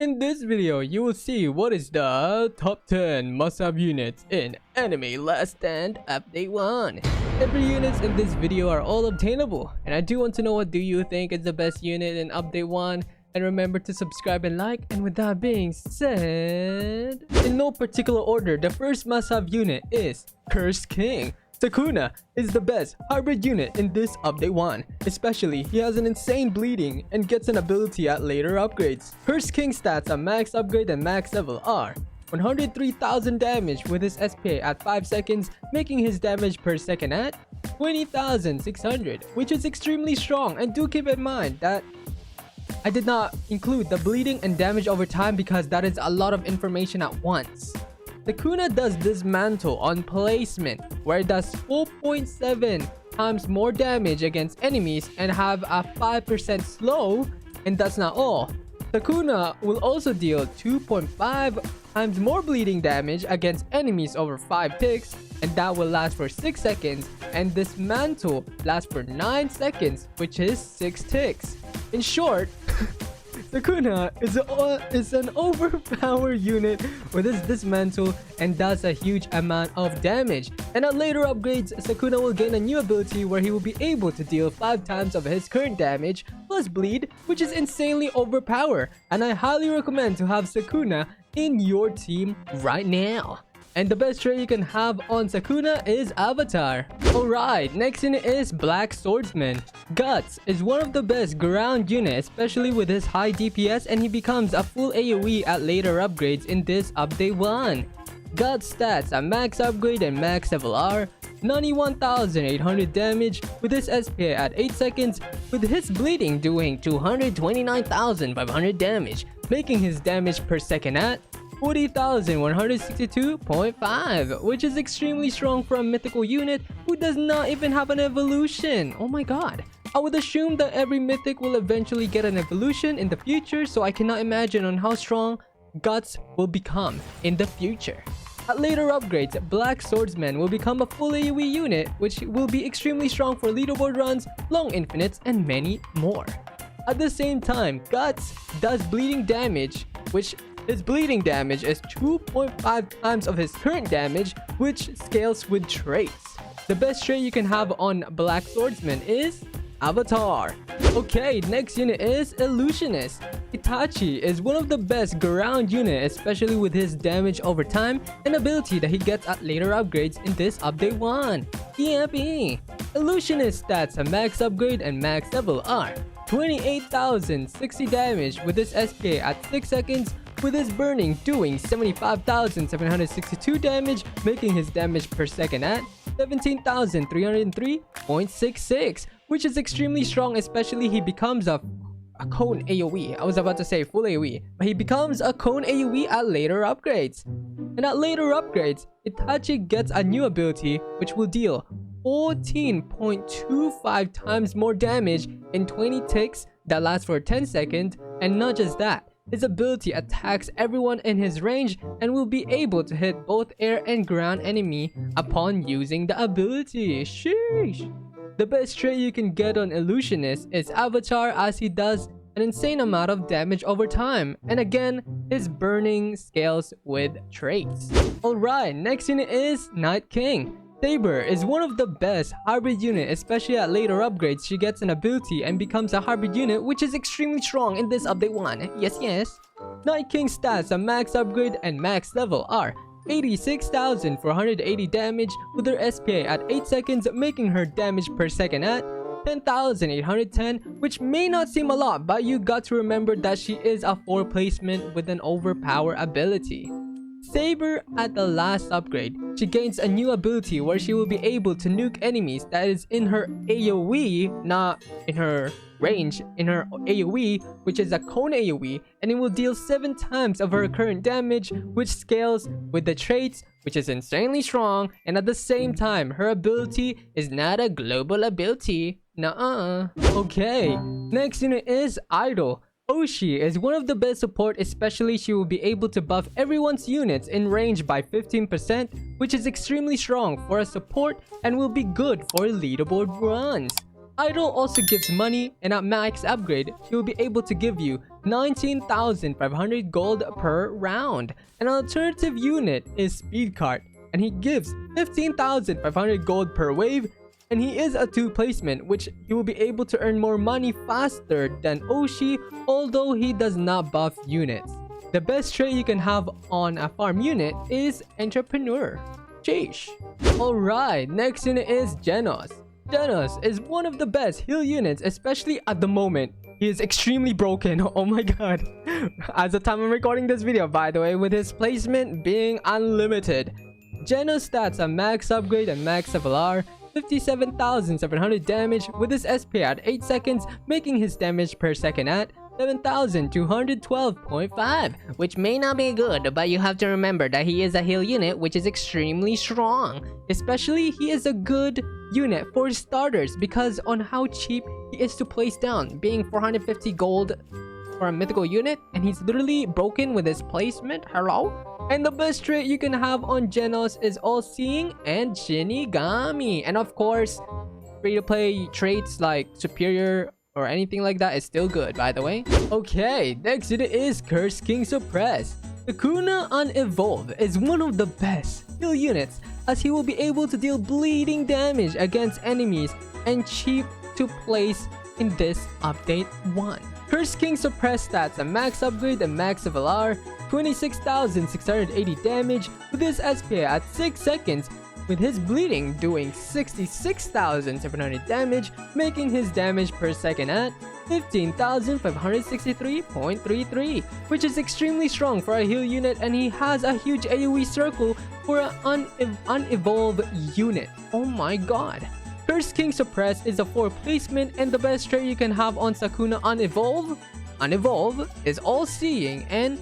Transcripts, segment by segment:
In this video, you will see what is the top 10 must-have units in Anime Last Stand Update 1. Every units in this video are all obtainable, and I do want to know what do you think is the best unit in Update 1. And remember to subscribe and like. And with that being said, in no particular order, the first must-have unit is Cursed King. Sakuna is the best hybrid unit in this update 1. Especially, he has an insane bleeding and gets an ability at later upgrades. Cursed King stats at max upgrade and max level are 103,000 damage with his SPA at 5 seconds, making his damage per second at 20,600, which is extremely strong. And do keep in mind that I did not include the bleeding and damage over time because that is a lot of information at once. Kakuna does Dismantle on placement, where it does 4.7 times more damage against enemies and have a 5% slow, and that's not all. Sakuna will also deal 2.5 times more bleeding damage against enemies over 5 ticks, and that will last for 6 seconds, and Dismantle lasts for 9 seconds, which is 6 ticks. In short, Sakuna is an overpowered unit with his Dismantle and does a huge amount of damage. And at later upgrades, Sakuna will gain a new ability where he will be able to deal 5 times of his current damage plus bleed, which is insanely overpowered. And I highly recommend to have Sakuna in your team right now. And the best trait you can have on Sakuna is Avatar. Alright, next unit is Black Swordsman. Guts is one of the best ground units, especially with his high DPS, and he becomes a full AoE at later upgrades in this update 1. Guts stats at max upgrade and max level are 91,800 damage with his SPA at 8 seconds, with his bleeding doing 229,500 damage, making his damage per second at 40,162.5, which is extremely strong for a mythical unit who does not even have an evolution. Oh my god. I would assume that every mythic will eventually get an evolution in the future, so I cannot imagine on how strong Guts will become in the future. At later upgrades, Black Swordsman will become a full AoE unit, which will be extremely strong for leaderboard runs, long infinites, and many more. At the same time, Guts does bleeding damage, which his bleeding damage is 2.5 times of his current damage, which scales with traits. The best trait you can have on Black Swordsman is Avatar. Okay, next unit is Illusionist. Itachi is one of the best ground units, especially with his damage over time and ability that he gets at later upgrades in this update 1. EMP. Illusionist stats at max upgrade and max level are 28,060 damage with his SPA at 6 seconds, with his burning doing 75,762 damage, making his damage per second at 17,303.66, which is extremely strong, especially he becomes a cone AoE. I was about to say full AoE, but he becomes a cone AoE at later upgrades. And at later upgrades, Itachi gets a new ability which will deal 14.25 times more damage in 20 ticks that lasts for 10 seconds, and not just that, his ability attacks everyone in his range and will be able to hit both air and ground enemy upon using the ability. Sheesh. The best trait you can get on Illusionist is Avatar, as he does an insane amount of damage over time. And again, his burning scales with traits. Alright, next unit is Night King. Saber is one of the best hybrid unit, especially at later upgrades. She gets an ability and becomes a hybrid unit, which is extremely strong in this update 1. Yes. Night King stats at max upgrade and max level are 86,480 damage with her SPA at 8 seconds, making her damage per second at 10,810, which may not seem a lot, but you got to remember that she is a 4 placement with an overpower ability. Saber at the last upgrade, she gains a new ability where she will be able to nuke enemies that is in her AoE, not in her range, in her AoE, which is a cone AoE, and it will deal 7 times of her current damage, which scales with the traits, which is insanely strong. And at the same time, her ability is not a global ability. Nuh-uh. Okay, next unit is Idol. Oshi is one of the best support, especially she will be able to buff everyone's units in range by 15%, which is extremely strong for a support and will be good for leaderboard runs. Idol also gives money, and at max upgrade, he will be able to give you 19,500 gold per round. An alternative unit is Speed Cart, and he gives 15,500 gold per wave, and he is a 2 placement, which he will be able to earn more money faster than Oshi, although he does not buff units. The best trait you can have on a farm unit is Entrepreneur. Sheesh. Alright, next unit is Janos. Janos is one of the best heal units, especially at the moment. He is extremely broken. Oh my god. As the time I'm recording this video, by the way, with his placement being unlimited. Janos stats are max upgrade and max FLR, 57,700 damage with his SP at 8 seconds, making his damage per second at 7,212.5, which may not be good, but you have to remember that he is a heal unit, which is extremely strong. Especially, he is a good unit for starters because on how cheap he is to place down, being 450 gold for a mythical unit, and he's literally broken with his placement. Hello? And the best trait you can have on Janos is All-Seeing and Shinigami. And of course, free-to-play traits like Superior or anything like that is still good, by the way. Okay, next unit is Curse King Suppress. Kakuna on Evolve is one of the best heal units, as he will be able to deal bleeding damage against enemies and cheap to place in this update 1. Curse King Suppress stats a max upgrade and max FLR, 26,680 damage with his SP at 6 seconds, with his bleeding doing 66,700 damage, making his damage per second at 15,563.33, which is extremely strong for a heal unit, and he has a huge AoE circle for an unevolved unit. Oh my god. Curse King Suppress is a 4 placement, and the best trait you can have on Sakuna Unevolve is All-Seeing and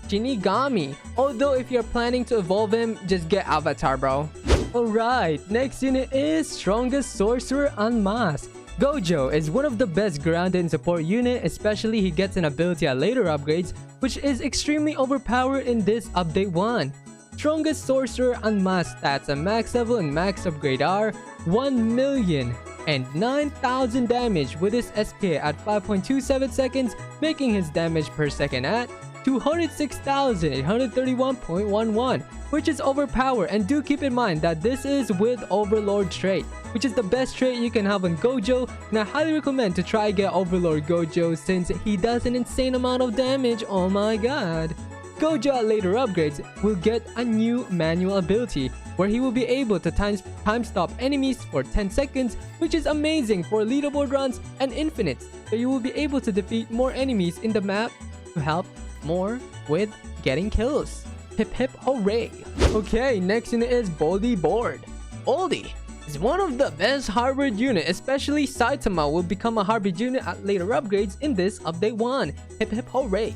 Shinigami. Although if you're planning to evolve him, just get Avatar, bro. Alright, next unit is Strongest Sorcerer Unmasked. Gojo is one of the best grounded and support unit, especially he gets an ability at later upgrades, which is extremely overpowered in this update 1. Strongest Sorcerer Unmasked stats and max level and max upgrade are 1,009,000 damage with his SP at 5.27 seconds, making his damage per second at 206,831.11, which is overpowered. And do keep in mind that this is with Overlord trait, which is the best trait you can have on Gojo, and I highly recommend to try get Overlord Gojo since he does an insane amount of damage. Oh my god. Gojo at later upgrades will get a new manual ability where he will be able to time stop enemies for 10 seconds, which is amazing for leaderboard runs and infinites, so you will be able to defeat more enemies in the map to help more with getting kills. Hip hip hooray. Okay, next unit is Baldi Board. Baldi is one of the best harbor unit, especially Saitama will become a harbor unit at later upgrades in this update 1. Hip hip hooray.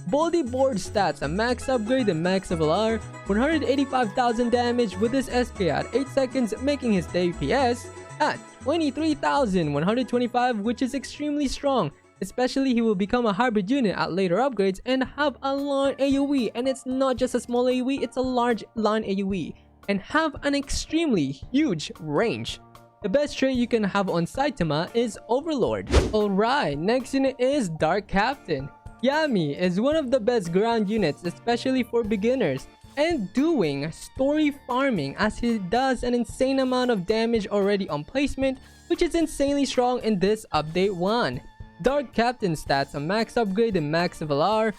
Baldi Board stats a max upgrade and max FLR, 185,000 damage with his SP at 8 seconds, making his DPS at 23,125, which is extremely strong. Especially he will become a hybrid unit at later upgrades and have a long AoE, and it's not just a small AoE, it's a large line AoE, and have an extremely huge range. The best trait you can have on Saitama is Overlord. Alright, next unit is Dark Captain. Yami is one of the best ground units, especially for beginners, and doing story farming, as he does an insane amount of damage already on placement, which is insanely strong in this update 1. Dark Captain stats a max upgrade and max FLR,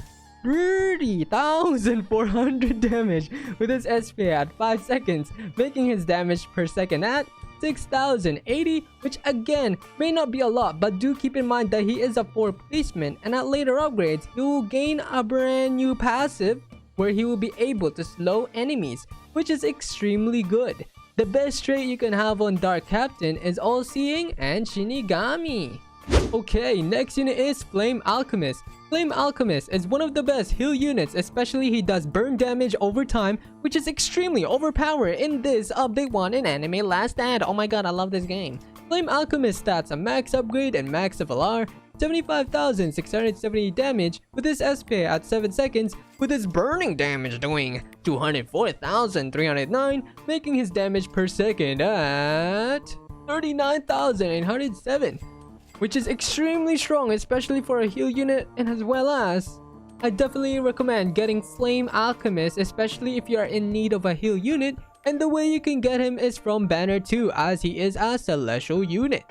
30,400 damage with his SP at 5 seconds, making his damage per second at 6,080, which again may not be a lot, but do keep in mind that he is a 4 placement, and at later upgrades he will gain a brand new passive where he will be able to slow enemies, which is extremely good. The best trait you can have on Dark Captain is All-Seeing and Shinigami. Okay, next unit is Flame Alchemist. Flame Alchemist is one of the best heal units, especially he does burn damage over time, which is extremely overpowered in this update 1 in Anime Last Stand. Oh my god, I love this game. Flame Alchemist stats a max upgrade and max FLR, 75,670 damage with his SP at 7 seconds, with his burning damage doing 204,309, making his damage per second at 39,807. which is extremely strong, especially for a heal unit, and as well as I definitely recommend getting Flame Alchemist, especially if you are in need of a heal unit, and the way you can get him is from Banner 2 as he is a celestial unit.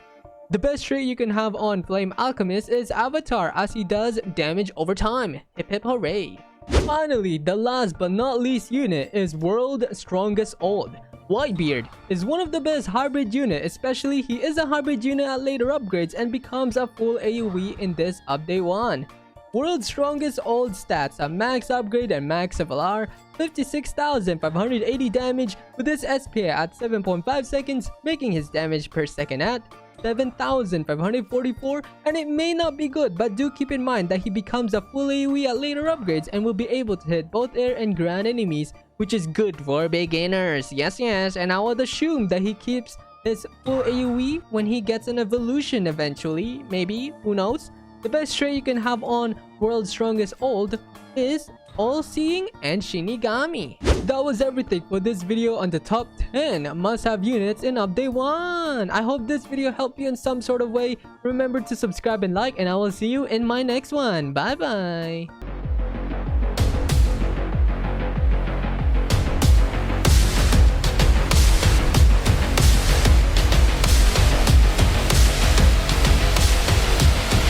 The best trait you can have on Flame Alchemist is Avatar as he does damage over time. Hip hip hooray! Finally, the last but not least unit is World Strongest Old. Whitebeard is one of the best hybrid unit, especially he is a hybrid unit at later upgrades and becomes a full AoE in this update 1. World's Strongest Old stats are max upgrade and max FLR, 56,580 damage with his SPA at 7.5 seconds, making his damage per second at 7,544, and it may not be good, but do keep in mind that he becomes a full AoE at later upgrades and will be able to hit both air and ground enemies, which is good for beginners. Yes, and I would assume that he keeps his full AoE when he gets an evolution eventually, maybe, who knows. The best trait you can have on World's Strongest Old is All-Seeing and Shinigami. That was everything for this video on the top 10 must-have units in Update 1. I hope this video helped you in some sort of way. Remember to subscribe and like, and I will see you in my next one. Bye bye.